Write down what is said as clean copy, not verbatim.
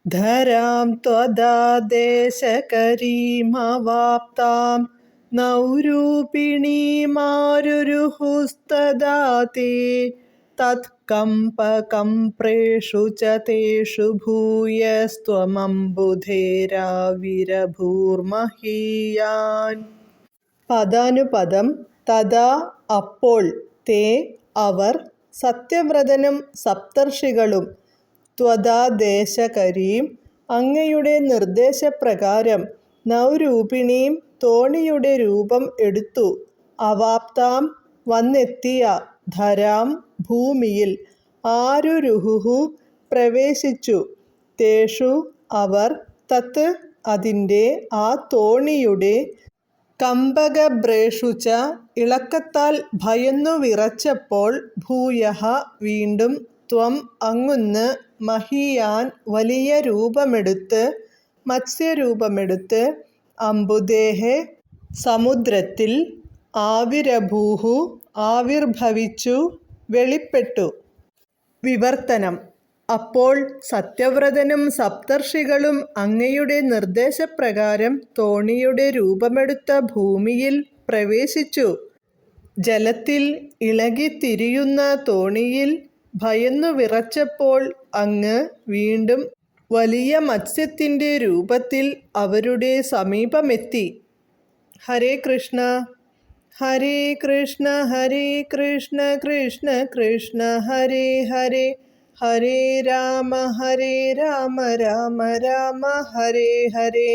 ധരാം ത്വദാദേശകരീമവാപ്താം നൗരൂപിണീമാരുരുഹുസ്തദാ തേ തത്കമ്പകംപ്രേഷു ച തേഷു ഭൂയസ്ത്വമംബുധേരാവിരഭൂർമഹീയാൻ. പദാനുപദം. തഥാ അപ്പോൾ, തേ അവർ, സത്യവ്രതനും സപ്തർഷികളും, ത്വദാദേശകരീം അങ്ങയുടെ നിർദ്ദേശപ്രകാരം, നൗരൂപിണീം തോണിയുടെ രൂപം എടുത്തു, അവാപ്താം വന്നെത്തിയ, ധരാം ഭൂമിയിൽ, ആരുരുഹുഃ പ്രവേശിച്ചു, തേഷു അവർ, തത് അതിൻ്റെ ആ തോണിയുടെ, കമ്പകഭ്രേഷു ച ഇളക്കത്താൽ ഭയന്നു വിറച്ചപ്പോൾ, ഭൂയഃ വീണ്ടും, ത്വം അങ്ങുന്ന്, മഹീയാൻ വലിയ രൂപമെടുത്ത്, മത്സ്യരൂപമെടുത്ത്, അംബുധേഃ സമുദ്രത്തിൽ, ആവിരഭൂഃ ആവിർഭവിച്ചു, വെളിപ്പെട്ടു. വിവർത്തനം. അപ്പോൾ സത്യവ്രതനും സപ്തർഷികളും അങ്ങയുടെ നിർദ്ദേശപ്രകാരം തോണിയുടെ രൂപമെടുത്ത ഭൂമിയിൽ പ്രവേശിച്ചു. ജലത്തിൽ ഇളകിത്തിരിയുന്ന തോണിയിൽ ഭയന്നു വിറച്ചപ്പോൾ അങ്ങ് വീണ്ടും വലിയ മത്സ്യത്തിൻ്റെ രൂപത്തിൽ അവരുടെ സമീപമെത്തി. ഹരേ കൃഷ്ണ. ഹരേ കൃഷ്ണ ഹരേ കൃഷ്ണ കൃഷ്ണ കൃഷ്ണ ഹരേ ഹരേ, ഹരേ രാമ രാമ രാമ ഹരേ ഹരേ.